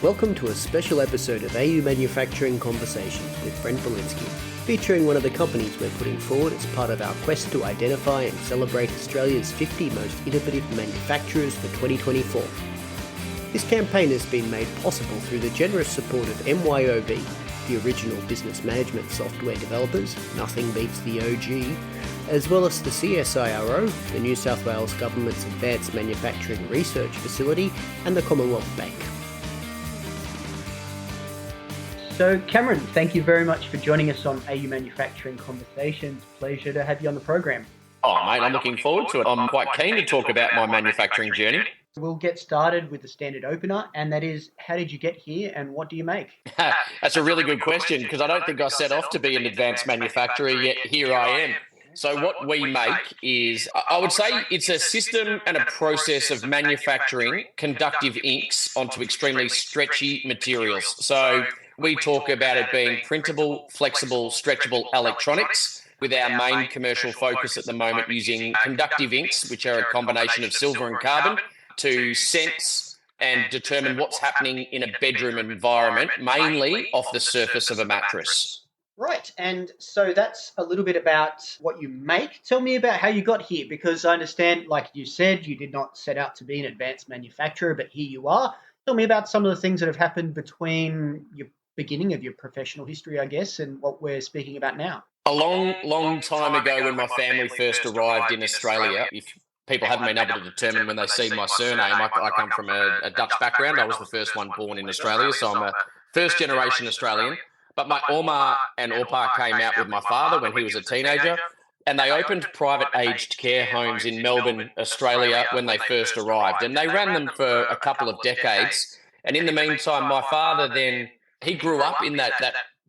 Welcome to a special episode of AU Manufacturing Conversations with Brent Balinski, featuring one of the companies we're putting forward as part of our quest to identify and celebrate Australia's 50 most innovative manufacturers for 2024. This campaign has been made possible through the generous support of MYOB, the original business management software developers, nothing beats the OG, as well as the CSIRO, the New South Wales Government's Advanced Manufacturing Research Facility, and the Commonwealth Bank. So Cameron, thank you very much for joining us on AU Manufacturing Conversations. Pleasure to have you on the program. Oh, mate, I'm looking forward to it. I'm quite keen to talk about my manufacturing journey. We'll get started with the standard opener, and that is, how did you get here and what do you make? That's a really good question, because I don't think I set off to be an advanced manufacturer, yet here I am. So what we make is, I would say it's a system and a process of manufacturing conductive inks onto extremely stretchy materials. So we talk about it being printable, flexible, stretchable electronics, with our main commercial focus at the moment using conductive inks, which are a combination of silver and carbon, to sense and determine what's happening in a bedroom environment, mainly off the surface of a mattress. Right, and so that's a little bit about what you make. Tell me about how you got here, because I understand, like you said, you did not set out to be an advanced manufacturer, but here you are. Tell me about some of the things that have happened between your beginning of your professional history, I guess, and what we're speaking about now. A long time ago, when my family first arrived in Australia, if people haven't been able to determine when they see my surname, I come from a Dutch background. I was the first one born in Australia, so I'm a first-generation Australian. But my Oma and Opa came out with my father when he was a teenager, and they opened private aged care homes in Melbourne, Australia, when they first arrived. And they ran them for a couple of decades. And in the meantime, my father then, he grew up in that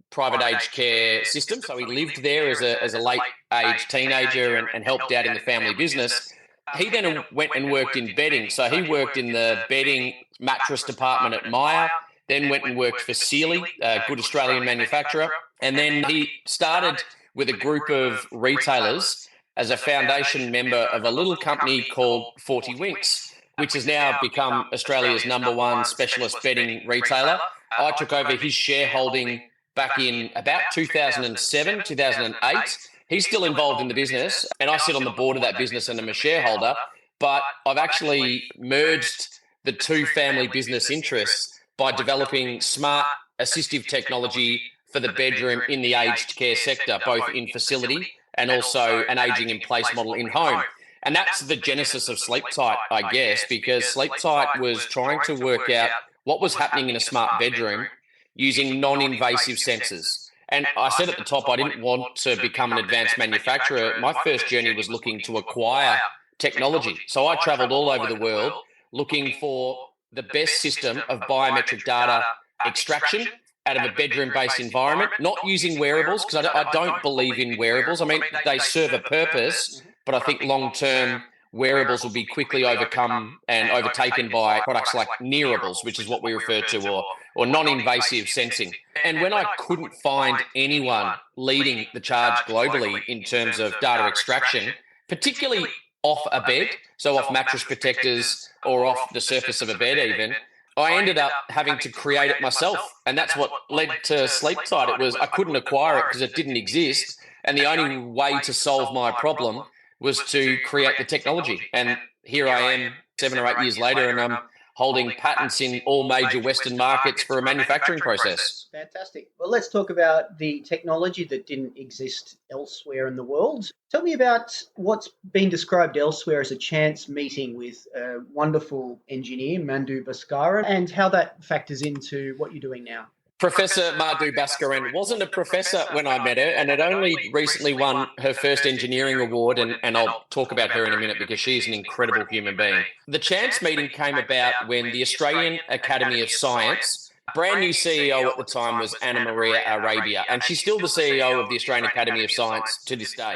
private aged care system. So he lived there as a late age teenager and helped out in the family business. He then went and worked in bedding. So he worked in the bedding mattress department at Myer, then went and worked for Sealy, a good Australian manufacturer. And then he started with a group of retailers as a foundation member of a little company called 40 Winks, which has now become Australia's #1 specialist bedding retailer. I took over his shareholding back in about 2007, 2008. He's still involved in the business, and I sit on the board of that business and I'm a shareholder, but I've actually merged the two family business interests by developing smart assistive technology for the bedroom in the aged care sector, both in facility and also an aging in place model in home. And that's the genesis of Sleeptite, I guess, because Sleeptite was trying to work out what was happening in a smart bedroom using non-invasive sensors. And I said at the top, I didn't want to become an advanced manufacturer. My first journey was looking to acquire technology. So I traveled all over the world looking for the best system of biometric data extraction out of a bedroom-based environment, not using wearables, because I don't believe in wearables. I mean, they serve a purpose, but I think long-term wearables will be quickly overcome and overtaken by products like nearables, which is what we refer to, or non-invasive sensing. And when I couldn't find anyone leading the charge globally in terms of data extraction, particularly off a bed, so off mattress protectors or off the surface of a bed even, I ended up having to create it myself. And that's what led to Sleeptite. It was, I couldn't acquire it because it didn't exist. And the only way to solve my problem was to create the technology. And here I am 7 or 8 years later, and I'm holding patents in all major Western markets for a manufacturing process. Fantastic. Well, let's talk about the technology that didn't exist elsewhere in the world. Tell me about what's been described elsewhere as a chance meeting with a wonderful engineer, Madhu Bhaskaran, and how that factors into what you're doing now. Professor Madhu Bhaskaran wasn't a professor when I met her, and had only recently won her first engineering award, and I'll talk about her in a minute because she's an incredible human being. The chance meeting came about when the Australian Academy of Science, brand new CEO at the time was Anna Maria Arabia, and she's still the CEO of the Australian Academy of Science to this day.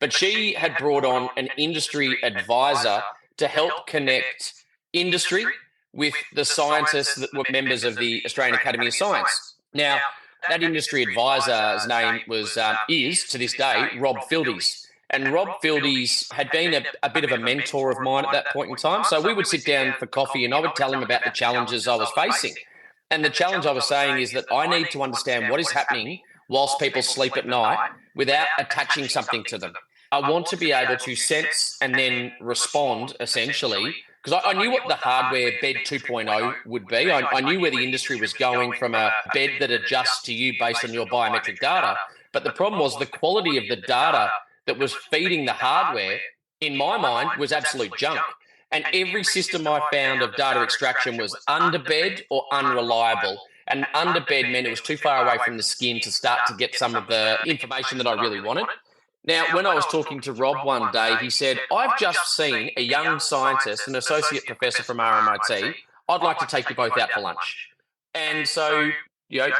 But she had brought on an industry advisor to help connect industry with the scientists that were members of the Australian Academy of Science. Now, that industry advisor's name is, to this day, Rob Fildes. And Rob Fildes had been a bit of a mentor of mine at that point in time. So we would sit down for coffee and I would tell him about the challenges I was facing. And the challenge I was saying is that I need to understand what is happening whilst people sleep at night without attaching something to them. I want to be able to sense and then respond, essentially, because I knew what the hardware bed 2.0 would be. I knew where the industry was going from a bed that adjusts to you based on your biometric data. But the problem was the quality of the data that was feeding the hardware, in my mind, was absolute junk. And every system I found of data extraction was under bed or unreliable. And under bed meant it was too far away from the skin to start to get some of the information that I really wanted. Now, when I was talking to Rob one day, he said, I've just seen a young scientist, an associate professor from RMIT. I'd like to take you both out for lunch. And so,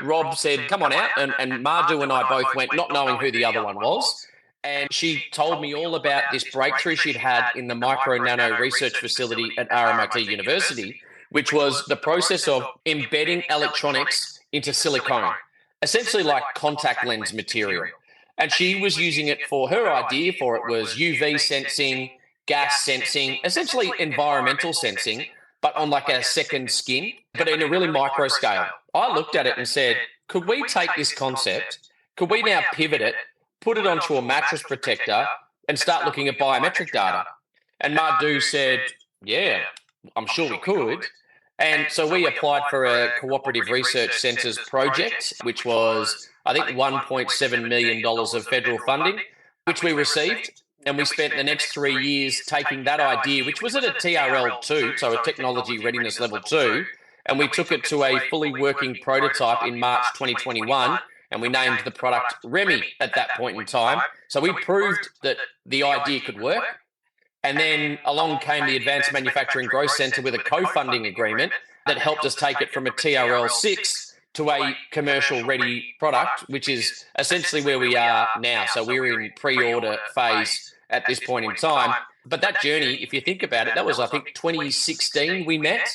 Rob said, come on out. And Madhu and I both went, not knowing who the other one was. And she told me all about this breakthrough she'd had in the micro-nano research facility at RMIT University, which was the process of embedding electronics into silicone, essentially like contact lens material. And she was using it for, her idea for it was UV sensing, gas sensing, essentially environmental sensing, but on like a second skin, but in a really micro scale. I looked at it and said, could we take this concept, could we now pivot it, put it onto a mattress protector and start looking at biometric data? And Madhu said, yeah, I'm sure we could. And so we applied for a cooperative research centres project, which was, I think, $1.7 million of federal funding, which we received. And we spent the next 3 years taking that idea, which was at a TRL2, so a technology readiness level 2, and we took it to a fully working prototype in March 2021, and we named the product Remi at that point in time. So we proved that the idea could work. And then along came the Advanced Manufacturing Growth Centre with a co-funding agreement that helped us take it from a TRL6 to a commercial-ready product, which is essentially where we are now. So we're in pre-order phase at this point in time. But that journey, if you think about it, that was, I think, 2016 we met,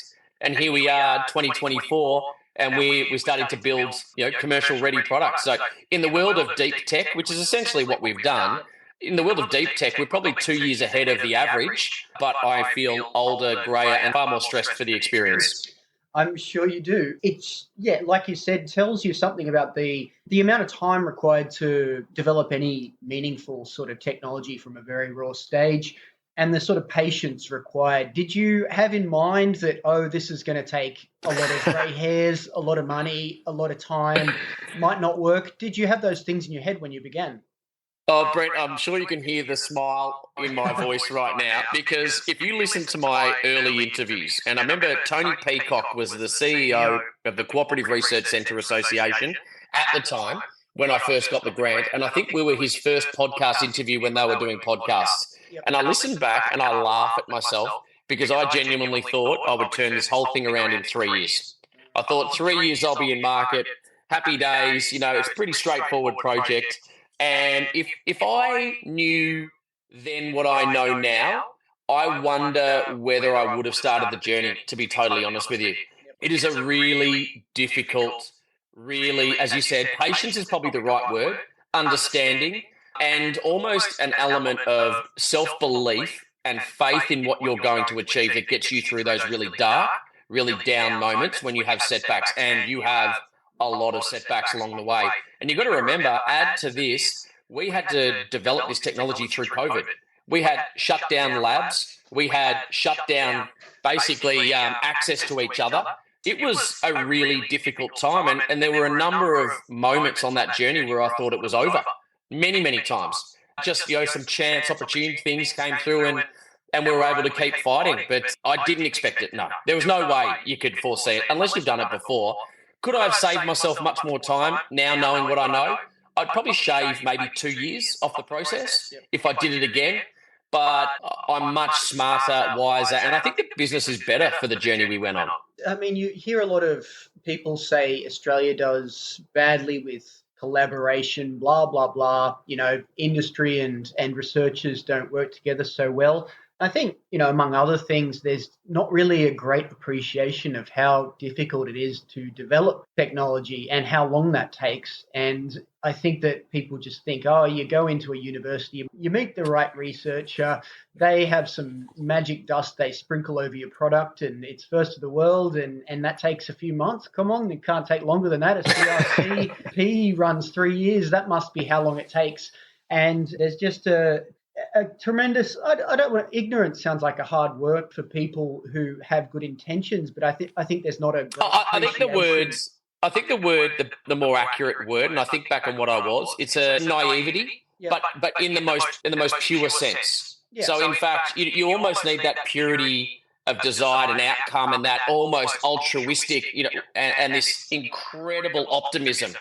and here we are, 2024, and we're starting to build, commercial-ready products. So in the world of deep tech, which is essentially what we've done, in the world of deep tech, we're probably 2 years ahead of the average, but I feel older, greyer, and far more stressed for the experience. I'm sure you do. It's, like you said, tells you something about the amount of time required to develop any meaningful sort of technology from a very raw stage and the sort of patience required. Did you have in mind that, this is going to take a lot of grey hairs, a lot of money, a lot of time, might not work? Did you have those things in your head when you began? Oh, Brent, I'm sure you can hear the smile in my voice right now, because if you listen to my early interviews, and I remember Tony Peacock was the CEO of the Cooperative Research Centre Association at the time when I first got the grant, and I think we were his first podcast interview when they were doing podcasts. And I listened back and I laugh at myself because I genuinely thought I would turn this whole thing around in 3 years. I thought 3 years I'll be in market, happy days, it's a pretty straightforward project. And if I knew then what I know now, I wonder whether I would have started the journey, to be totally honest with you. It is a really difficult, as you said, patience is probably the right word, understanding, and almost an element of self-belief and faith in what you're going to achieve that gets you through those really dark, really down moments when you have setbacks, and you have a lot of setbacks along the way. And you've got to remember, add to this, we had to develop this technology through COVID. We had shut down labs. We had shut down basically access to each other. It was a really difficult time. And there were a number of moments on that journey where I thought it was over. Many, many times. Just, some chance opportunity things came through and we were able to keep fighting. But I didn't expect it, no. There was no way you could foresee it unless you've done it before. Could I have saved myself much more time now knowing what I know? I'd probably shave maybe 2 years off the process if I did it again. But I'm much smarter, wiser, and I think the business is better for the journey we went on. I mean, you hear a lot of people say Australia does badly with collaboration, blah, blah, blah. Industry and researchers don't work together so well. I think, among other things, there's not really a great appreciation of how difficult it is to develop technology and how long that takes. And I think that people just think, oh, you go into a university, you meet the right researcher, they have some magic dust they sprinkle over your product and it's first of the world and that takes a few months. Come on, it can't take longer than that. A CRC-P runs 3 years. That must be how long it takes. And there's just a tremendous, I don't want, ignorance sounds like a hard word for people who have good intentions, but I think there's not a. I think the word, the more accurate word, and I think back on what I was, it's a naivety, but in the most pure sense. Yeah. So in fact, you almost need that purity of design and outcome, and that almost altruistic, and this incredible optimism.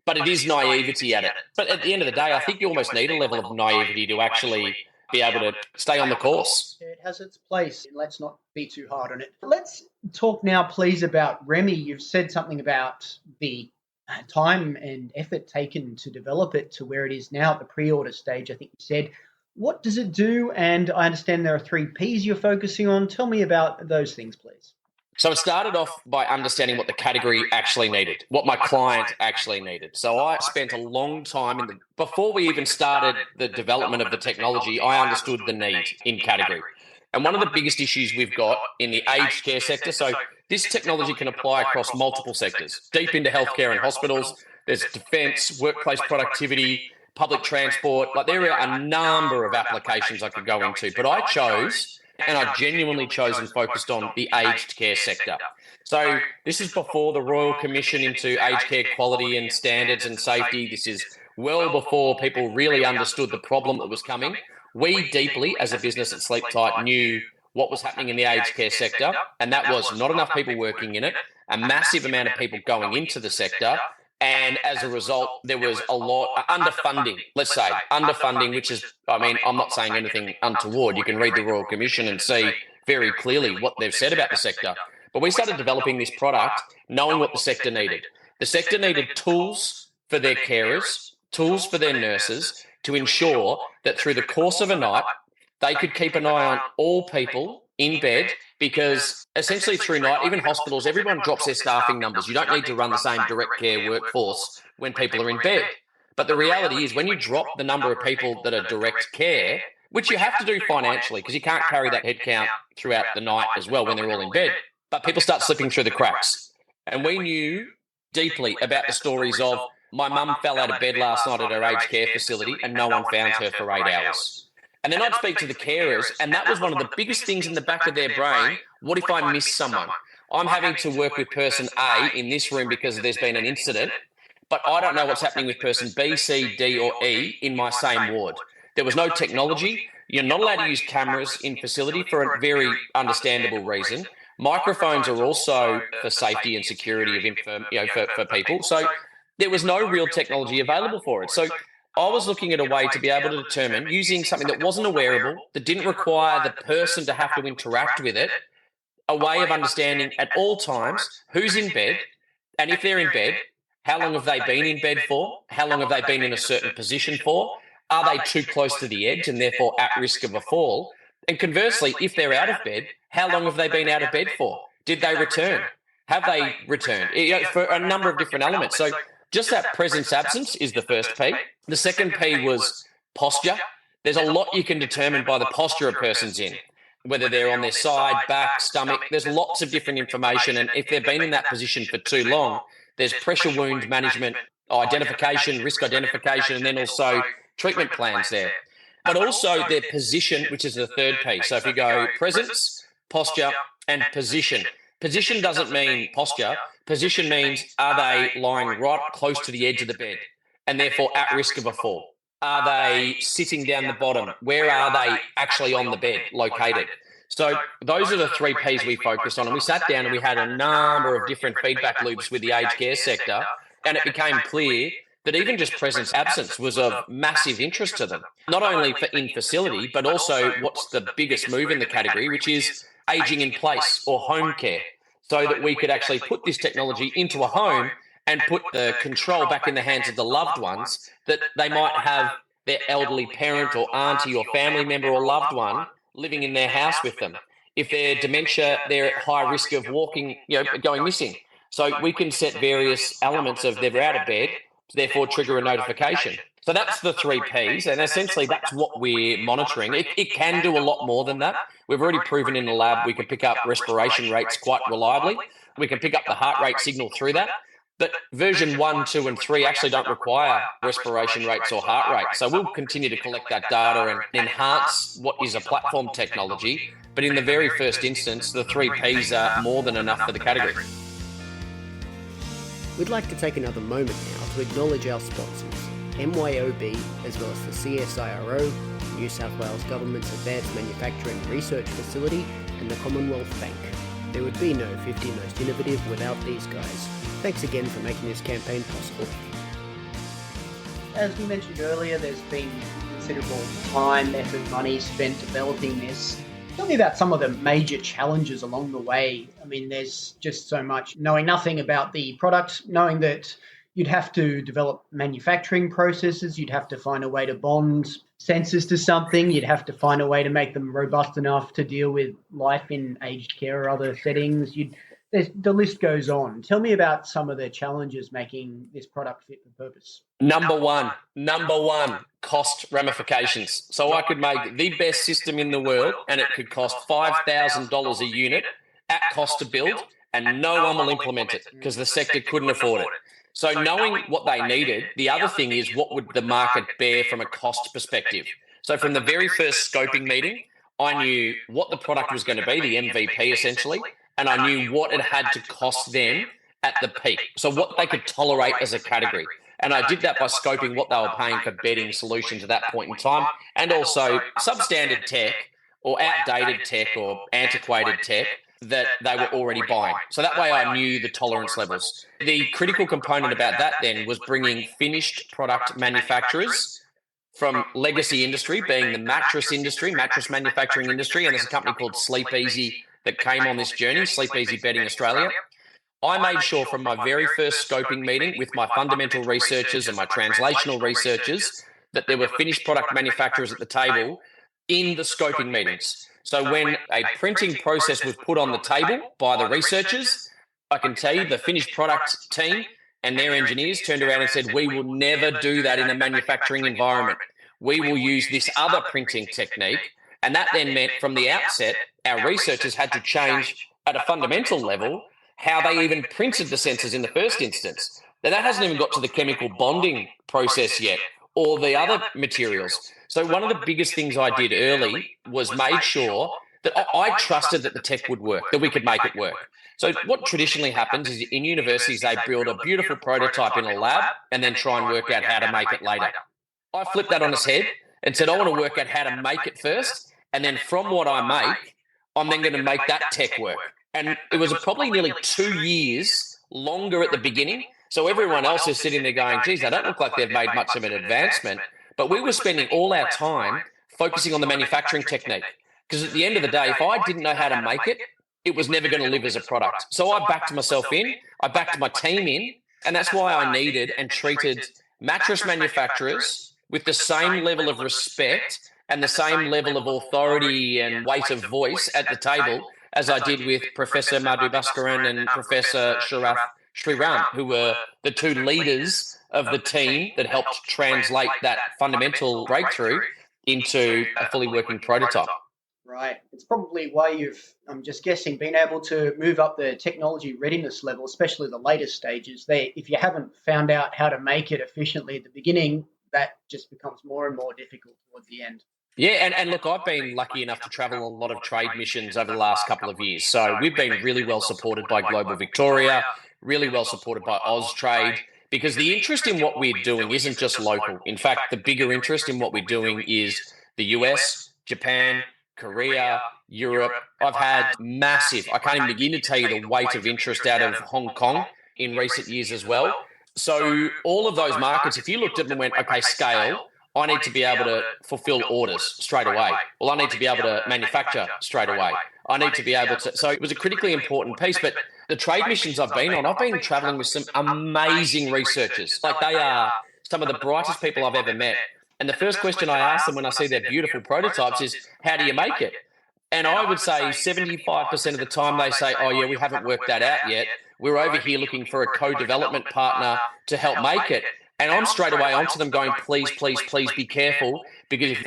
But it is naivety at it. But at the end of the day, I think you almost need a level of naivety to actually be able to stay on the course. It has its place. Let's not be too hard on it. Let's talk now, please, about Remi. You've said something about the time and effort taken to develop it to where it is now at the pre-order stage, I think you said. What does it do? And I understand there are 3 Ps you're focusing on. Tell me about those things, please. So it started off by understanding what the category actually needed, what my client actually needed. So I spent a long time before we even started the development of the technology, I understood the need in category. And one of the biggest issues we've got in the aged care sector, so this technology can apply across multiple sectors, deep into healthcare and hospitals. There's defence, workplace productivity, public transport. Like there are a number of applications I could go into, but I chose... And I genuinely chose and focused on the aged care sector. So this is before the Royal Commission into aged care quality and standards and safety. This is well before people really understood the problem that was coming. We deeply, as a business at Sleeptite, knew what was happening in the aged care sector, and that was not enough people working in it, a massive amount of people going into the sector, and as a result, there was a lot underfunding, let's say, which is, I'm not saying anything untoward. You can read the Royal Commission and see very clearly what they've said about the sector. But we started developing this product knowing what the sector needed. The sector needed tools for their carers, tools for their nurses to ensure that through the course of a night, they could keep an eye on all people in bed, because essentially through night, even hospitals, everyone drops their staffing numbers. You don't need to run the same direct care workforce when people are in bed. But the reality is when you drop the number of people that are direct care, which you have to do financially because you can't carry that headcount throughout the night as well when they're all in bed, but people start slipping through the cracks. And we knew deeply about the stories of my mum fell out of bed last night at her aged care facility and no one found her for 8 hours. And then I'd speak to the carers, and that was one of the biggest things in the back of their brain. What if I miss someone? I'm having to work with person A in this room because there's been an incident, but I don't know what's happening with person B, C, D, or E in my same ward. There was no technology. You're not allowed to use cameras in facility for a very understandable reason. Microphones are also for safety and security of for people. So there was no real technology available for it. So I was looking at a way to be able to determine, using something that wasn't a wearable, that didn't require the person to have to interact with it, a way of understanding at all times who's in bed, and if they're in bed, how long have they been in bed for? How long have they been in a certain position for? Are they too close to the edge and therefore at risk of a fall? And conversely, if they're out of bed, how long have they been out of bed for? Did they return? Have they returned? For a number of different elements. So just that presence-absence is the first P. The second P was posture. There's a lot you can determine by the posture a person's in, whether they're on their side, back, stomach. There's lots of different information, and if they've been in that position for too long, there's pressure wound management, identification, risk identification, and then also treatment plans there. But also their position, which is the third P. So if you go presence, posture, and position. Position doesn't mean posture. Position means, are they lying right close to the edge of the bed and therefore at risk of a fall? Are they sitting down the bottom? Where are they actually on the bed located? So those are the 3 Ps we focused on. And we sat down and we had a number of different feedback loops with the aged care sector. And it became clear that even just presence absence was of massive interest to them, not only for in facility, but also what's the biggest move in the category, which is aging in place or home care, so that we could actually put this technology into a home and put the control back in the hands of the loved ones, that they might have their elderly parent or auntie or family member or loved one living in their house with them. If they're dementia, they're at high risk of walking, going missing. So we can set various elements of they're out of bed, therefore trigger a notification. So that's the 3Ps, and essentially that's what we're monitoring. It can do a lot more than that. We've already proven in the lab we can pick up respiration rates quite reliably. We can pick up the heart rate signal through that. But version 1, 2, and 3 actually don't require respiration rates or heart rate. So we'll continue to collect that data and enhance what is a platform technology. But in the very first instance, the 3Ps are more than enough for the category. We'd like to take another moment now to acknowledge our sponsors, MYOB, as well as the CSIRO, New South Wales Government's Advanced Manufacturing Research Facility, and the Commonwealth Bank. There would be no 50 Most Innovative without these guys. Thanks again for making this campaign possible. As we mentioned earlier, there's been considerable time, effort, money spent developing this. Tell me about some of the major challenges along the way. I mean, there's just so much knowing nothing about the product, knowing that you'd have to develop manufacturing processes, you'd have to find a way to bond sensors to something, you'd have to find a way to make them robust enough to deal with life in aged care or other settings. The list goes on. Tell me about some of the challenges making this product fit for purpose. Number one, cost ramifications. So I could make the best system in the world and it could cost $5,000 a unit at cost to build, and no one will implement it because the sector couldn't afford it. So knowing what they needed, the other thing is what would the market bear from a cost perspective. So from the very first scoping meeting, I knew what the product was going to be, the MVP essentially, and I knew what it had to cost them at the peak. So what they could tolerate as a category. And I did that by scoping what they were paying for bedding solutions at that point in time, and also substandard tech or outdated tech or antiquated tech that they were already buying. So that way I knew the tolerance levels. The critical component about that then was bringing finished product manufacturers from legacy industry, being the mattress industry, mattress manufacturing industry, and there's a company called Sleep Easy that came on this journey, Sleep Easy Bedding Australia. I made sure from my very first scoping meeting with my fundamental researchers and my translational researchers that there were finished product manufacturers at the table in the scoping meetings. So when a printing process was put on the table by the researchers, I can tell you the finished product team and their engineers turned around and said, we will never do that in a manufacturing environment. We will use this other printing technique. And that then meant from the outset, our researchers had to change at a fundamental level how they even printed the sensors in the first instance. Now, that hasn't even got to the chemical bonding process yet or the other materials. So one of the biggest things I did early was made sure that I trusted that the tech would work, that we could make it work. So what traditionally happens is in universities, they build a beautiful prototype in a lab and then try and work out how to make it later. I flipped that on its head and said, I want to work out how to make it first. And then from what I make, I'm then going to make that tech work. And it was probably nearly 2 years longer at the beginning. So everyone else is sitting there going, geez, they don't look like they've made much of an advancement. But we were spending all our time focusing on the manufacturing technique. Because at the end of the day, if I didn't know how to make it, it was never going to live as a product. So I backed myself in, I backed my team in, and that's why I needed and treated mattress manufacturers with the same level of respect and the same level of authority and weight of voice at the table as I did with Professor Madhu Bhaskaran and Professor Sriram, who were the two leaders of the team that helped translate that fundamental breakthrough into a fully working prototype. Right. It's probably why you've, I'm just guessing, been able to move up the technology readiness level, especially the later stages. If you haven't found out how to make it efficiently at the beginning, that just becomes more and more difficult towards the end. Yeah, and look, I've been lucky enough to travel a lot of trade missions over the last couple of years. So we've been really well supported by Global Victoria, really well supported by Austrade, because the interest in what we're doing isn't just local. In fact, the bigger interest in what we're doing is the US, Japan, Korea, Europe. I've had massive, I can't even begin to tell you the weight of interest out of Hong Kong in recent years as well. So all of those markets, if you looked at them and went, okay, scale, I need to be able to fulfill orders straight away. Well, I need to be able to manufacture straight away. I need to be able to. So it was a critically important piece. But the trade missions I've been on, I've been traveling with some amazing researchers. Like they are some of the brightest people I've ever met. And the first question I ask them when I see their beautiful prototypes is, how do you make it? And I would say 75% of the time they say, oh yeah, we haven't worked that out yet. We're over here looking for a co-development partner to help make it. And I'm straight away onto them going, please, please, please be careful, because if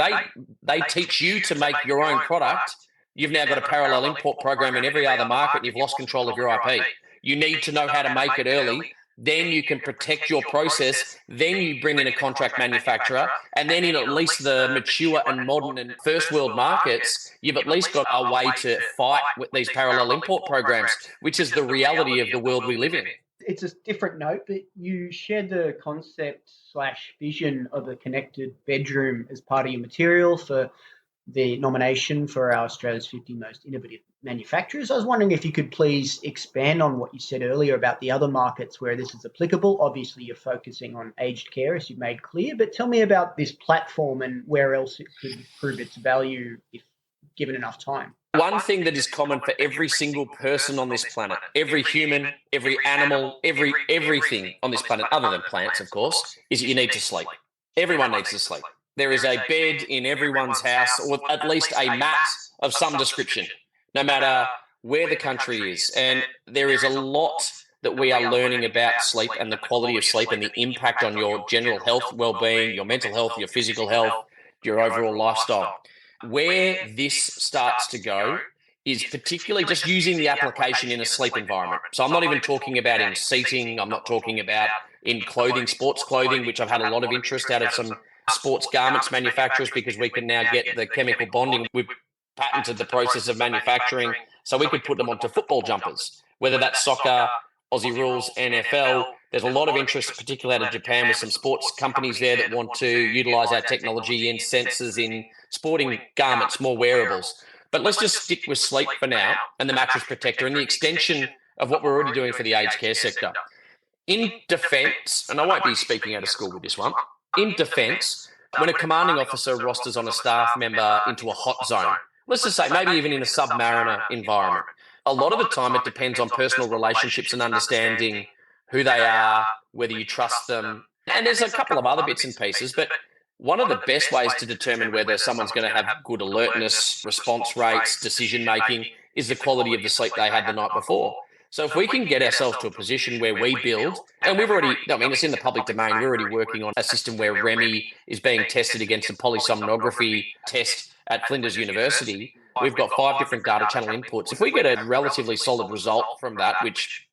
they teach you to make your own product, you've now got a parallel import program in every other market and you've lost control of your IP. You need to know how to make it early. Then you can protect your process. Then you bring in a contract manufacturer. And then in at least the mature and modern and first world markets, you've at least got a way to fight with these parallel import programs, which is the reality of the world we live in. It's a different note, but you shared the concept/vision of a connected bedroom as part of your material for the nomination for our Australia's 50 most innovative manufacturers. I was wondering if you could please expand on what you said earlier about the other markets where this is applicable. Obviously, you're focusing on aged care, as you've made clear, but tell me about this platform and where else it could prove its value if given enough time. One thing that is common for every single person on this planet, every human, every animal, everything on this planet, other than plants, of course, is that you need to sleep. Everyone needs to sleep. There is a bed in everyone's house, or at least a mat of some description, no matter where the country is. And there is a lot that we are learning about sleep and the quality of sleep and the impact on your general health, well-being, your mental health, your physical health, your overall lifestyle. Where this starts to go is particularly just using the application in a sleep environment. So I'm not even talking about in seating. I'm not talking about in clothing, sports clothing, which I've had a lot of interest out of some sports garments manufacturers, because we can now get the chemical bonding. We've patented the process of manufacturing, so we could put them onto football jumpers, whether that's soccer, Aussie rules, NFL. There's a lot of interest, particularly out of Japan, with some sports companies there that want to utilize our technology in sensors in sporting garments, more wearables. But let's just stick with sleep for now and the mattress protector and the extension of what we're already doing for the aged care sector. In defence, and I won't be speaking out of school with this one, in defence, when a commanding officer rosters on a staff member into a hot zone, let's just say maybe even in a submariner environment, a lot of the time it depends on personal relationships and understanding who they are, whether you trust them. And there's a couple of other bits and pieces, but one of the best ways to determine whether someone's going to have good alertness, response rates, decision-making is the quality of the sleep they had the night before. So if we can get ourselves to a position where we build, and we've already, I mean, it's in the public domain, we're already working on a system where Remi is being tested against a polysomnography test at Flinders University. We've got 5 different data channel inputs. If we get a relatively solid result from that, which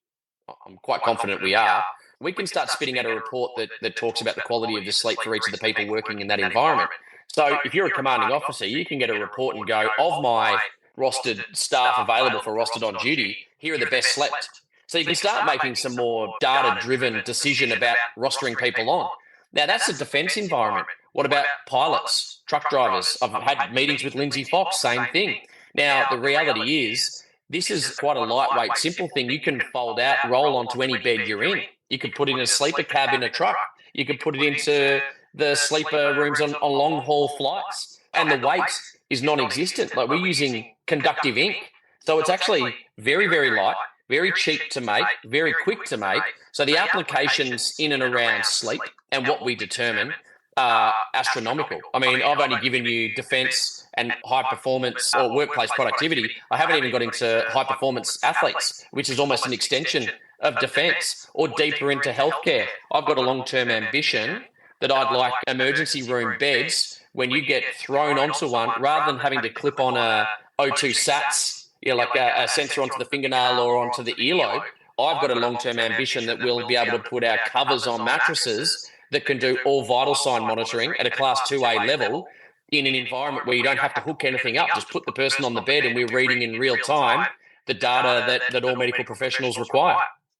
I'm quite confident we are, we can start spitting out a report that talks about the quality of the sleep for each of the people working in that environment. So if you're a commanding officer, you can get a report and go, of my rostered staff available for rostered on duty, here are the best slept. So you can start making some more data-driven decision about rostering people on. Now, that's a defence environment. What about pilots, truck drivers? I've had meetings with Lindsay Fox, same thing. Now, the reality is, this is quite a lightweight, simple thing. You can fold out, roll onto any bed you're in. You could put in a sleeper cab in a truck. You could put it into the sleeper rooms on long-haul flights. And the weight is non-existent. Like, we're using conductive ink. So it's actually very, very light, very cheap to make, very quick to make. So the applications in and around sleep and what we determine are astronomical. I mean, I've only given you defence and high performance or workplace productivity. I haven't even got into high performance athletes, which is almost an extension of defence, or deeper into healthcare. I've got a long-term ambition that I'd like emergency room beds, when you get thrown onto one, rather than having to clip on a O2 SATs, like a sensor onto the fingernail or onto the earlobe, I've got a long-term ambition that we'll be able to put our covers on mattresses that can do all vital sign monitoring at a class 2A level in an environment where you don't have to hook anything up. Just put the person on the bed and we're reading in real time the data that all medical professionals require.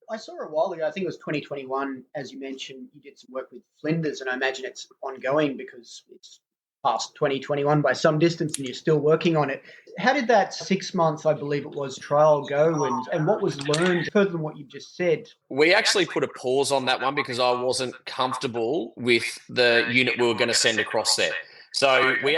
I saw a while ago, I think it was 2021, as you mentioned, you did some work with Flinders, and I imagine it's ongoing because it's past 2021 by some distance and you're still working on it. How did that 6 months, I believe it was, trial go, and what was learned further than what you just said? We actually put a pause on that one because I wasn't comfortable with the unit we were going to send across there. So we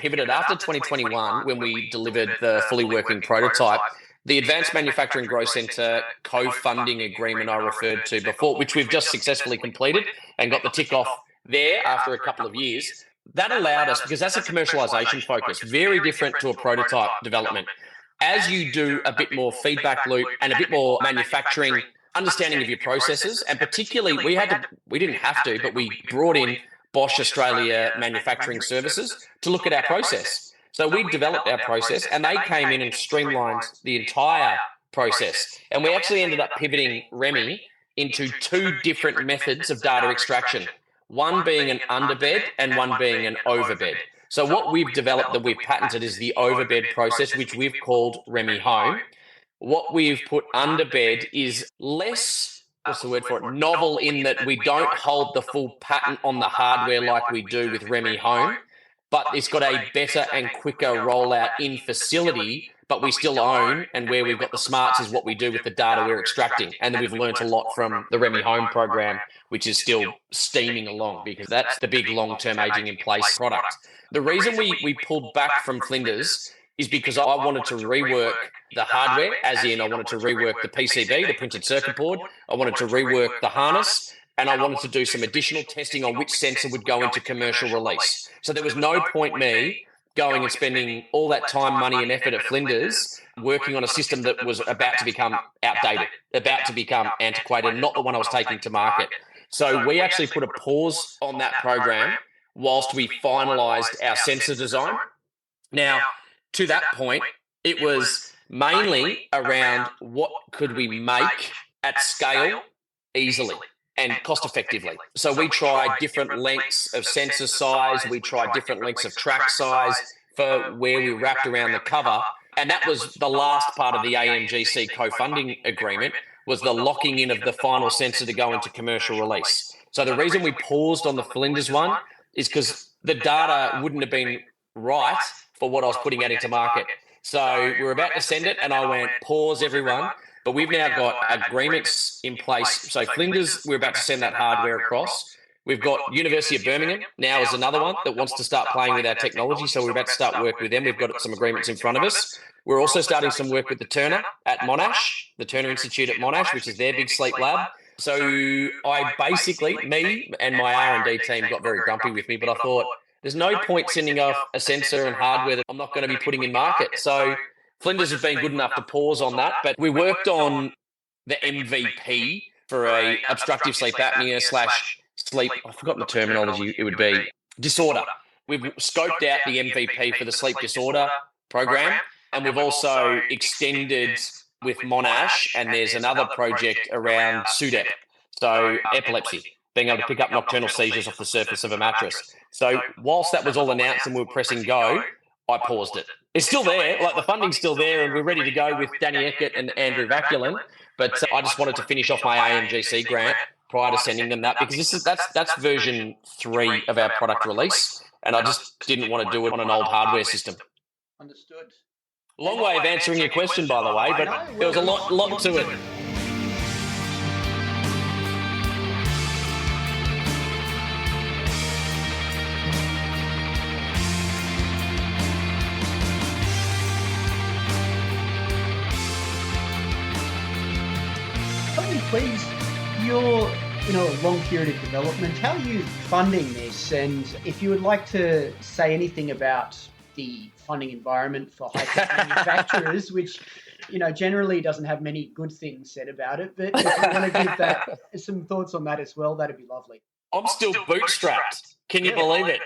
pivoted after 2021 when we delivered the fully working prototype. The Advanced Manufacturing Growth Centre co-funding agreement I referred to before, which we've just successfully completed and got the tick off there after a couple of years, that allowed us, because that's a commercialization focus, very different to a prototype development. As you do a bit more feedback loop and a bit more manufacturing understanding of your processes, and particularly we didn't have to, but we brought in Bosch Australia Manufacturing Services to look at our process. So we developed our process and they came in and streamlined the entire process. And we actually ended up pivoting Remi into two different methods of data extraction, one being an underbed and one being an overbed. So what we've developed that we've patented is the overbed process, which we've called Remi Home. What we've put underbed is less, what's the word for it, novel, in that we don't hold the full patent on the hardware like we do with Remi Home, but it's got a better and quicker rollout in facility, but we still own, and where we've got the smarts is what we do with the data we're extracting. And then we've learnt a lot from the Remi Home program, which is still steaming along, because that's the big long-term aging in place product. The reason we pulled back from Flinders is because I wanted to rework the hardware, as in I wanted to rework the PCB, the printed circuit board. I wanted to rework the harness, and I wanted to do some additional testing on which sensor would go into commercial release. So there was no point me going and spending all that time, money and effort at Flinders working on a system that was about to become outdated, about to become antiquated, not the one I was taking to market. So we actually put a pause on that program whilst we finalised our sensor design. Now, to that point, it was mainly around what could we make at scale easily and cost effectively. So we tried different lengths of sensor size. We tried different lengths of track size for where we wrapped around the cover. And that was the last part of the AMGC co-funding agreement, was the locking in of the final sensor to go into commercial release. So the reason we paused on the Flinders one is because the data wouldn't have been right for what I was putting out into market. So we were about to send it and I went, pause everyone. But we've now got agreements in place. So Flinders, we're about to send that hardware across. We've got University of Birmingham now is another one that wants to start playing with our technology. So we're about to start work with them. We've got some agreements in front of us. We're also starting some work with the Turner at Monash, the Turner Institute at Monash, which is their big sleep lab. So I basically, me and my R&D team got very grumpy with me, but I thought there's no point sending off a sensor and hardware that I'm not going to be putting in market. So Flinders has been good enough to pause on that, but we worked on the MVP for a obstructive sleep apnea / sleep, I've forgotten the terminology, it would be disorder. We've scoped out the MVP for the sleep disorder program, and we've also extended with Monash, and there's another project around SUDEP, so epilepsy, being able to pick up nocturnal seizures off the surface of a mattress. So whilst that was all announced and we were pressing go, I paused it. It's still there, like the funding's still there, and we're ready to go with Danny Eckert and Andrew Vaculin, but I just wanted to finish off my AMGC grant prior to sending them that, because that's version 3 of our product release, and I just didn't want to do it on an old hardware system. Understood. Long way of answering your question, by the way, but there was a lot to it. Tell me, please, you're a long period of development. How are you funding this? And if you would like to say anything about the funding environment for high-tech manufacturers, which generally doesn't have many good things said about it, but if you want to give that some thoughts on that as well, that'd be lovely. I'm still bootstrapped. Can you believe it?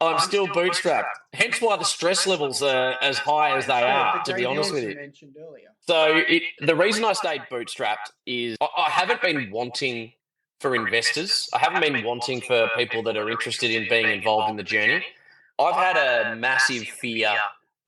I'm still bootstrapped. Hence why the stress levels are as high as they are, to be honest with you. Mentioned earlier. So the reason I stayed bootstrapped is I haven't been wanting for investors. I haven't been wanting for people that are interested in being involved in the journey. I've had a massive fear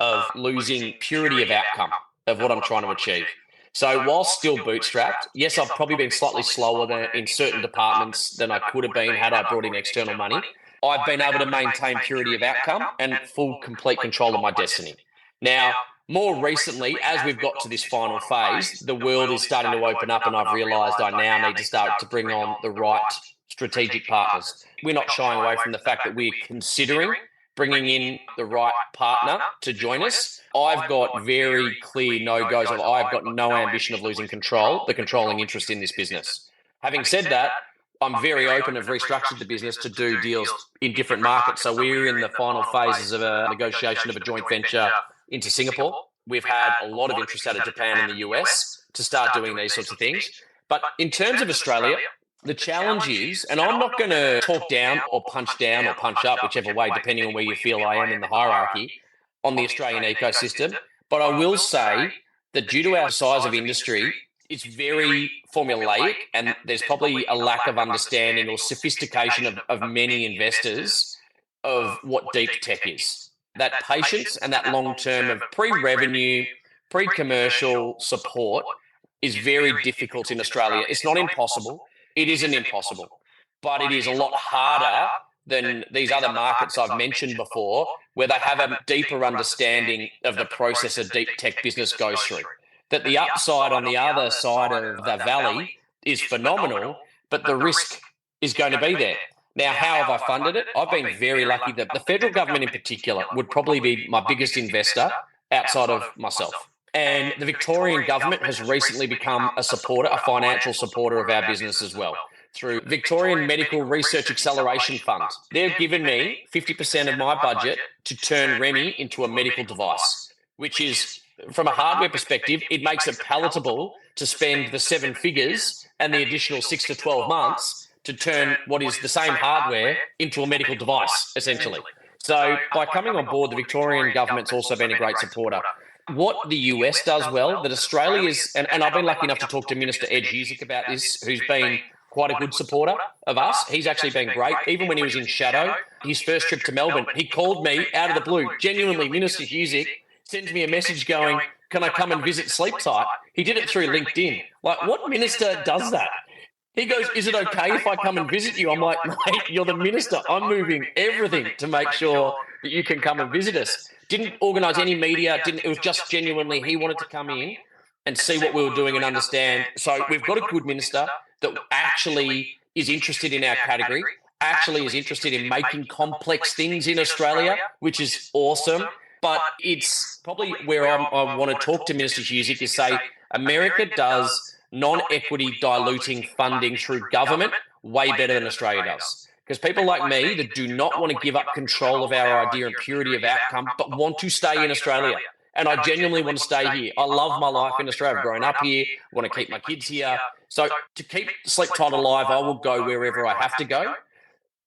of losing purity of outcome of what I'm trying to achieve. So while still bootstrapped, yes, I've probably been slightly slower in certain departments than I could have been had I brought in external money. I've been able to maintain purity of outcome and full, complete control of my destiny. Now, more recently, as we've got to this final phase, the world is starting to open up, and I've realised I now need to start to bring on the right strategic partners. We're not shying away from the fact that we're considering bringing in the right partner to join us. I've got very clear no-goes of I've got no ambition of losing the controlling interest in this business. Having said that, I'm very open, have restructured the business to do deals in different markets. So we're in the final phases of a negotiation of a joint venture into Singapore. We've had a lot of interest out of Japan and the US to start doing these sorts of things. But in terms of Australia, the challenge is, and I'm not going to talk down or punch up, whichever way, depending on where you feel I am in the hierarchy on the Australian ecosystem. But I will say that due to our size of industry, it's very formulaic, and there's probably a lack of understanding or sophistication of many investors of what deep tech is. That patience and that long term of pre-revenue, pre-commercial support is very difficult in Australia. It's not impossible. It isn't impossible, but it is a lot harder than these other markets I've mentioned before, where they have a deeper understanding of the process a deep tech business goes through. That the upside on the other side of the valley is phenomenal, but the risk is going to be there. Now, how have I funded it? I've been very lucky that the federal government in particular would probably be my biggest investor outside of myself. And the Victorian government has recently become a supporter, a financial supporter of our business as well, through Victorian Medical Research Acceleration Fund. They've given me 50% of my budget to turn Remi into a medical device, which is, from a hardware perspective, it makes it palatable to spend the 7 figures and the additional 6 to 12 months to turn what is the same hardware into a medical device, essentially. So by coming on board, the Victorian government's also been a great supporter. What the US does well, that Australia is, and I've been lucky enough to talk to Minister Ed Husic about this, who's been quite a good supporter of us. He's actually been great. Even when he was in shadow, his first trip to Melbourne, he called me out of the blue. Genuinely, Minister Husic sends me a message going, can I come and visit Sleeptite? He did it through LinkedIn. Like, what minister does that? He goes, is it okay if I come and visit you? I'm like, mate, you're the minister. I'm moving everything to make sure that you can come and visit us. Didn't organise any media. It was just genuinely, he wanted to come in and see what we were doing and understand. So we've got a good minister that actually is interested in our category, actually is interested in making complex things in Australia, which is awesome. But it's probably where I want to talk to Minister Husic is say, America does non-equity-diluting funding through government way better than Australia does. Because people like me that do not want to give up control of our idea and purity of outcome, but want to stay in Australia. And I genuinely want to stay here. I love my life in Australia. I've grown up here, want to keep my kids here. So to keep Sleeptite alive, I will go wherever I have to go.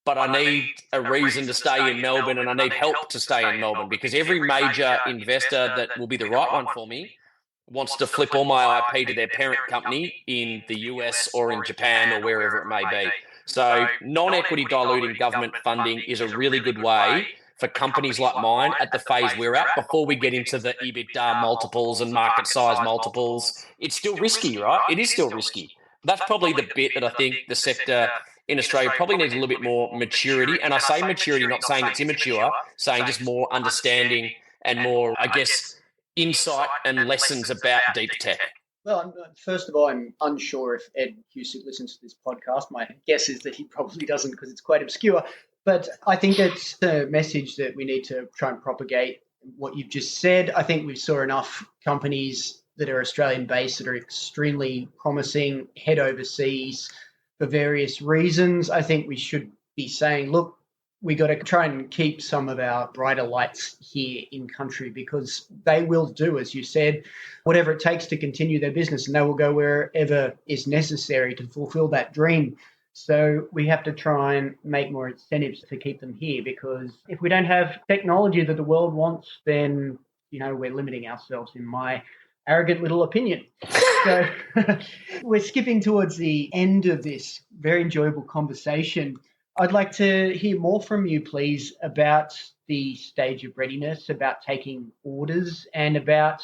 But I need a reason to stay in Melbourne, and I need help to stay in Melbourne, because every major investor that will be the right one for me wants to flip all my IP to their parent company in the US or in Japan or wherever it may be. So non-equity diluting government funding is a really good way for companies like mine at the phase we're at before we get into the EBITDA multiples and market size multiples. It's still risky, right? It is still risky. That's probably the bit that I think the sector in Australia probably needs a little bit more maturity. And I say maturity, not saying it's immature, saying just more understanding and more, I guess, insight and lessons about deep tech. Well, first of all, I'm unsure if Ed Husic listens to this podcast. My guess is that he probably doesn't, because it's quite obscure. But I think it's the message that we need to try and propagate what you've just said. I think we saw enough companies that are Australian-based that are extremely promising head overseas for various reasons. I think we should be saying, look, we got to try and keep some of our brighter lights here in country, because they will do, as you said, whatever it takes to continue their business, and they will go wherever is necessary to fulfill that dream. So we have to try and make more incentives to keep them here, because if we don't have technology that the world wants, then, we're limiting ourselves, in my arrogant little opinion. So we're skipping towards the end of this very enjoyable conversation. I'd like to hear more from you, please, about the stage of readiness, about taking orders, and about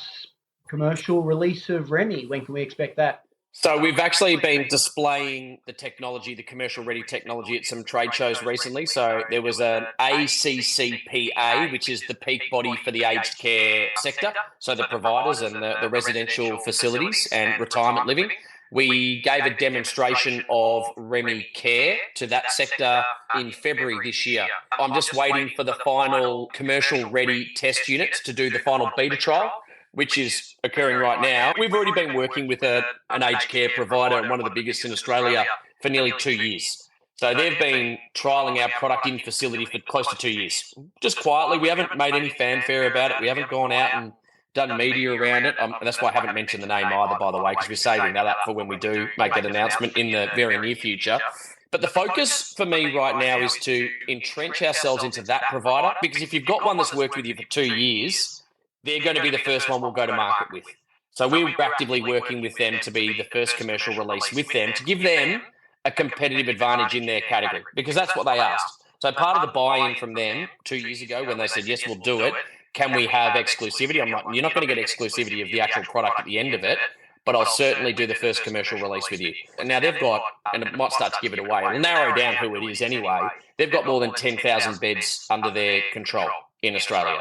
commercial release of Remi. When can we expect that? So we've actually been displaying the technology, the commercial ready technology, at some trade shows recently. So there was an ACCPA, which is the peak body for the aged care sector, so the providers and the residential facilities and retirement living. We gave a demonstration of Remi Care to that sector in February this year. I'm just waiting for the final commercial ready test units to do the final beta trial, which is occurring right now. We've already been working with an aged care provider, and one of the biggest in Australia, for nearly 2 years. So they've been trialling our product in facility for close to 2 years. Just quietly, we haven't made any fanfare about it. We haven't gone out and done media around it. That's why I haven't mentioned the name either, by the way, because we're saving that up for when we do make that announcement in the very near future. But the focus for me right now is to entrench ourselves into that provider, because if you've got one that's worked with you for 2 years, they're going to be the first one we'll go to market with. So we're actively working with them to be the first commercial release with them, to give them a competitive advantage in their category, because that's what they asked. So part of the buy-in from them 2 years ago when they said, yes, we'll do it, can we have exclusivity? I'm like, you're not going to get exclusivity of the actual product at the end of it, but I'll certainly do the first commercial release with you. And now they've got, and it might start to give it away, it'll narrow down who it is anyway, they've got more than 10,000 beds under their control in Australia.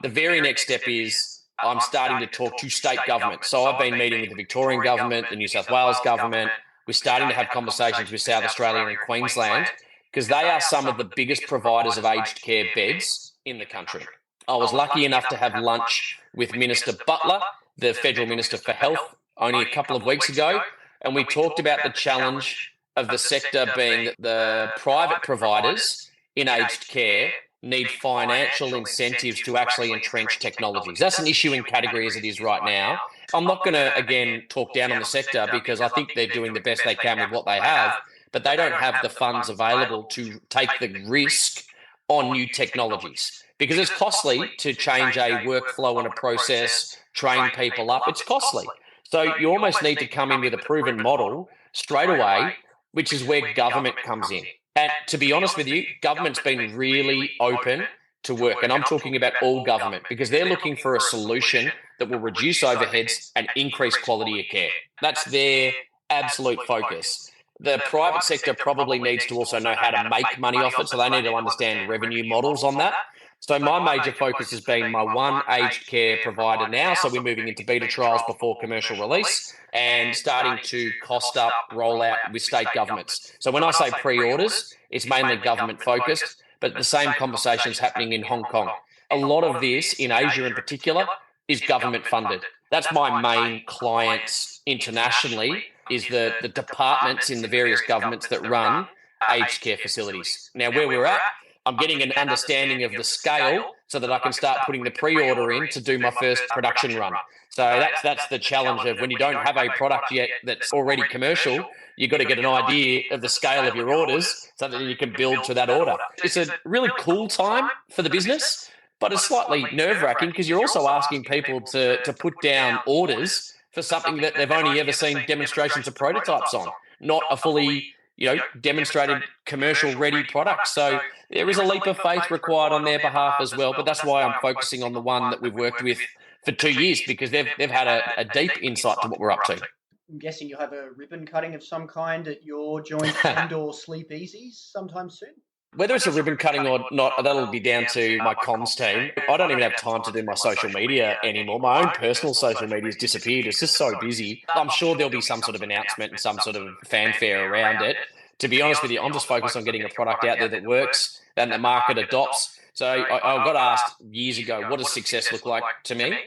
The very next step is I'm starting to talk to state government. So I've been meeting with the Victorian government, the New South Wales government. We're starting to have conversations with South Australia and Queensland, because they are some of the biggest providers of aged care beds in the country. I was lucky enough to have lunch with Minister Butler, the Federal Minister for Health, only a couple of weeks ago, and we talked about the challenge of the sector being that the private providers in aged care need financial incentives to actually entrench technologies. That's an issue in category as it is right now. I'm not going to, again, talk down on the sector, because I think they're doing the best they can with what they have, but they don't have the funds available to take the risk on new technologies, because it's costly to change a workflow and a process, train people up. It's costly. So you almost need to come in with a proven model straight away, which is where government comes in. And to be honest with you, government's been really open to work. And I'm talking about all government, because they're looking for a solution that will reduce overheads and increase quality of care. That's their absolute focus. The private sector probably needs to also know how to make money off it, so they need to understand revenue models on that. So my major focus has been my one aged care provider now. So we're moving into beta trials before commercial release and starting to cost up rollout with state governments. So when I say pre-orders, it's mainly government focused, but the same conversation's happening in Hong Kong. A lot of this, in Asia in particular, is government funded. That's my main clients internationally, is the departments in the various governments that run aged care facilities. Now, where we're at, I'm getting an understanding of the scale so that I can start putting the pre-order in to do my first production run. So that's the challenge of when you don't have a product yet that's already commercial, you've got to get an idea of the scale of your orders so that you can build to that order. It's a really cool time for the business, but it's slightly nerve-wracking, because you're also asking people to put down orders for something that they've only ever seen demonstrations of prototypes on, not a fully demonstrated commercial ready product. So there is a leap of faith required on their behalf as well. But that's why I'm focusing on the one that we've worked with for 2 years, because they've had a deep insight to what we're up to. I'm guessing you'll have a ribbon cutting of some kind at your joint and/or Sleep Easies sometime soon. Whether it's a ribbon cutting or not, that'll be down to my comms team. I don't even have time to do my social media anymore. My own personal social media has disappeared. It's just so busy. I'm sure there'll be some sort of announcement and some sort of fanfare around it. To be honest with you, I'm just focused on getting a product out there that works and the market adopts. So I got asked years ago, what does success look like to me?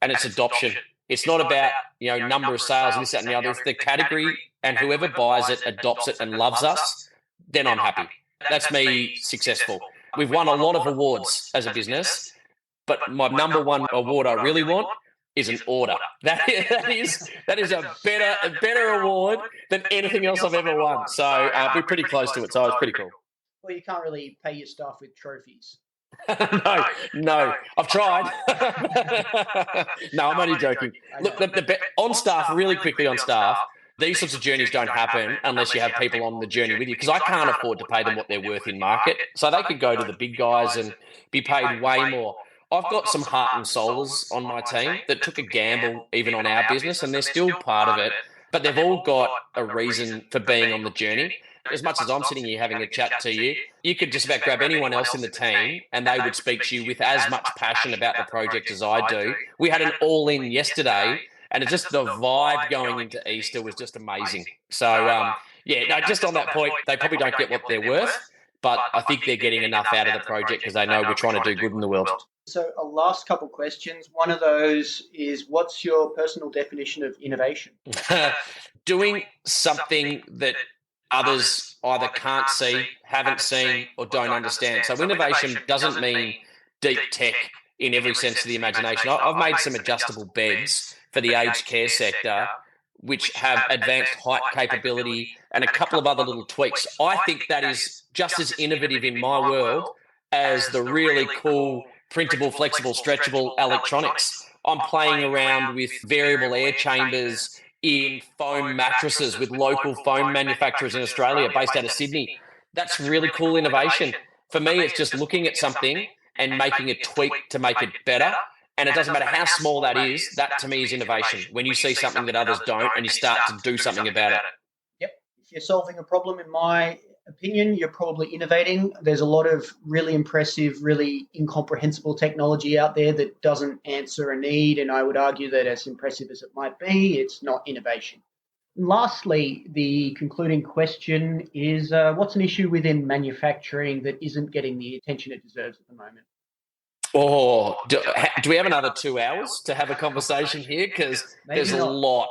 And it's adoption. It's not about, number of sales and this, that, and the other. If the category and whoever buys it adopts it and loves us, then I'm happy. That's me successful. We've won a lot of awards as a business, but my number one award I really want is an order. That is a better award than anything else I've ever won. So we're pretty close to it. So it's pretty cool. Well, you can't really pay your staff with trophies. No, I've tried. No, I'm only joking. Look, on staff, really quickly on staff, these sorts of journeys don't happen unless you have people on the journey with you, because I can't afford to pay them what they're worth in market. So they could go to the big guys and be paid way more. I've got some heart and souls on my team that took a gamble even on our business, and they're still part of it, but they've all got a reason for being on the journey. As much as I'm sitting here having a chat to you, you could just about grab anyone else in the team and they would speak to you with as much passion about the project as I do. We had an all-in yesterday, and it's just the vibe going into Easter was just amazing. So, just on that point, they probably don't get what they're worth, but I think they're getting enough out of the project because they know we're trying to do good in the world. So a last couple questions. One of those is, what's your personal definition of innovation? Doing something that others either can't see, haven't seen, or don't understand. So innovation doesn't mean deep tech in every sense of the imagination. I've made some adjustable beds for the aged care sector, which have advanced height capability and a couple of other little tweaks. I think that is just as innovative in my world as the really cool printable, flexible, stretchable electronics. I'm playing around with variable air chambers in foam mattresses with local foam manufacturers in Australia based out of Sydney. That's really cool innovation. For me, it's just looking at something and making a tweak to make it better. And it doesn't matter how small that is, that to me is innovation. When you see something that others don't and you start to do something about it. Yep. If you're solving a problem, in my opinion, you're probably innovating. There's a lot of really impressive, really incomprehensible technology out there that doesn't answer a need. And I would argue that as impressive as it might be, it's not innovation. And lastly, the concluding question is, what's an issue within manufacturing that isn't getting the attention it deserves at the moment? Oh, do we have another 2 hours to have a conversation here? Because there's a lot.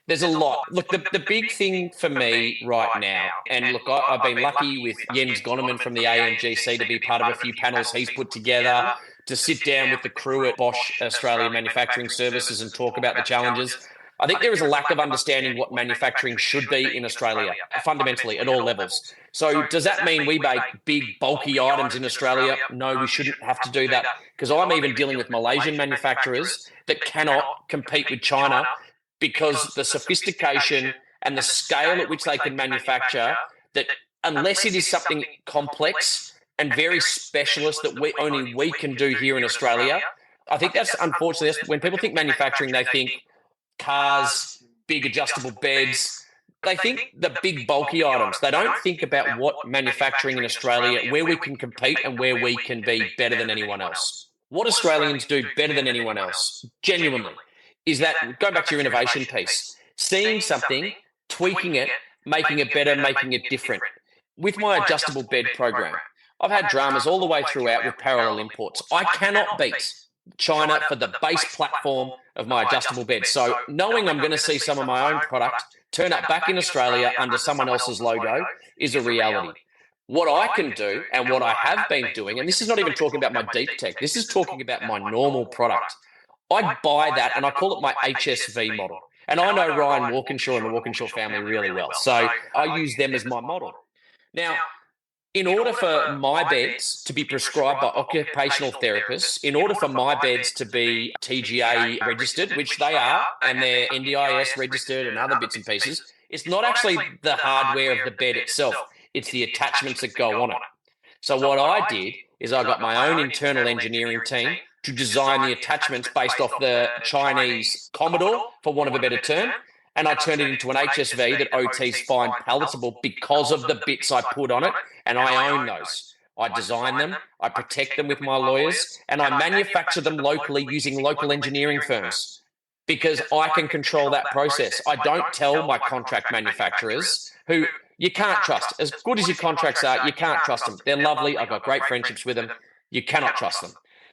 There's a lot. Look, the big thing for me right now, and look, I've been lucky with Jens Goneman from the AMGC to be part of a few panels he's put together, to sit down with the crew at Bosch Australia Manufacturing Services and talk about the challenges. I think there is a lack of understanding what manufacturing should be in Australia, fundamentally, at all levels. So does that mean we make big, bulky items in Australia? No, we shouldn't have to do that, because I'm even dealing with Malaysian manufacturers that cannot compete with China because the sophistication and the scale at which they can manufacture, that unless it is something complex and very specialist that only we can do here in Australia, I think that's unfortunately, when people think manufacturing, they think cars, big adjustable beds. They think the big bulky items. They don't think about what manufacturing in Australia, where we can compete and where we can be better than anyone else. What Australians do better than anyone else, genuinely, is that, go back to your innovation piece, seeing something, tweaking it, making it better, making it different. With my adjustable bed program, I've had dramas all the way throughout with parallel imports. I cannot beat China for the base platform of my adjustable bed. So knowing I'm going to see some of my own product turn up back in Australia under someone else's logo is a reality. What I can do and what I have been doing, and this is not even talking about my deep tech, this is talking about my normal product. I buy that and I call it my HSV model. And I know Ryan Walkinshaw and the Walkinshaw family really well. So I use them as my model. Now, in order for my beds to be prescribed by occupational therapists, in order for my beds to be TGA registered, which they are, and they're NDIS registered and other bits and pieces, it's not actually the hardware of the bed itself, it's the attachments that go on it. So what I did is I got my own internal engineering team to design the attachments based off the Chinese Commodore, for want of a better term, and I turned it into an HSV that OTs find palatable because of the bits I put on it, and I own those. I design them, I protect them with my lawyers, and I manufacture them locally using local engineering firms because I can control that process. I don't tell my contract manufacturers, who you can't trust. As good as your contracts are, you can't trust them. They're lovely. I've got great friendships with them. You cannot trust them.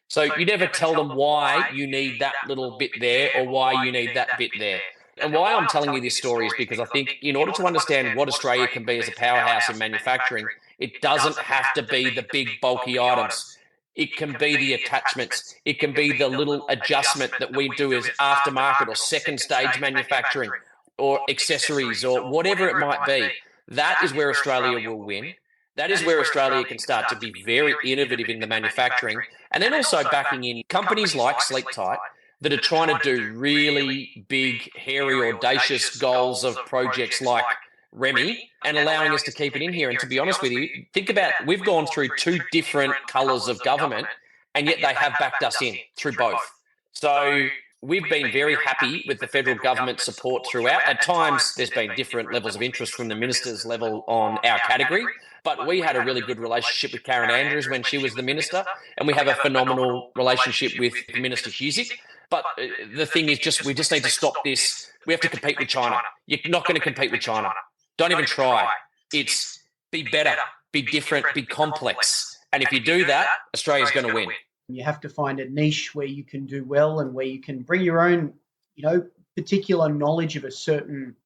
So you never tell them why you need that little bit there or why you need that bit there. And why I'm telling you this story is because I think in order to understand what Australia can be as a powerhouse in manufacturing, it doesn't have to be the big bulky items. It can be the attachments. It can be the little adjustment that we do as aftermarket or second stage manufacturing or accessories or whatever it might be. That is where Australia will win. That is where Australia can start to be very innovative in the manufacturing. And then also backing in companies like Sleeptite that are trying to do really big, hairy, audacious goals of projects like Remi and allowing us to keep it in here. And to be honest with you, think about, we've gone through two different colours of government and yet they have backed us in through both. So we've been very happy with the federal government support throughout. At times, there's been different levels of interest from the minister's level on our category, but we had a really good relationship with Karen Andrews when she was the minister, and we have a phenomenal relationship with Minister Husic. But the thing is, we just need to stop this. We have to compete with China. You're not going to compete with China. Don't even try. It's be better, be different, be complex. And if you do that, Australia's going to win. You have to find a niche where you can do well and where you can bring your own, particular knowledge of a certain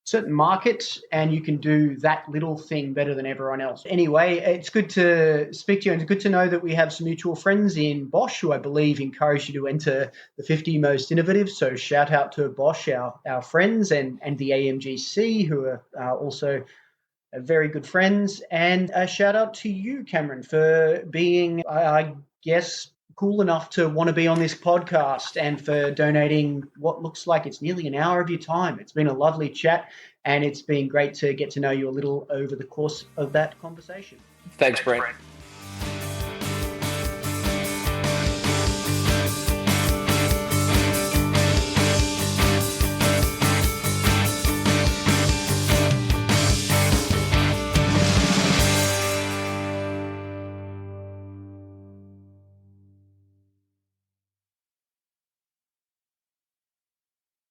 certain market, and you can do that little thing better than everyone else. Anyway, it's good to speak to you, and it's good to know that we have some mutual friends in Bosch who I believe encouraged you to enter the 50 most innovative. So shout out to Bosch, our friends, and the AMGC, who are also very good friends. And a shout out to you, Cameron, for being, I guess, cool enough to want to be on this podcast, and for donating what looks like it's nearly an hour of your time. It's been a lovely chat, and it's been great to get to know you a little over the course of that conversation. Thanks, Brent.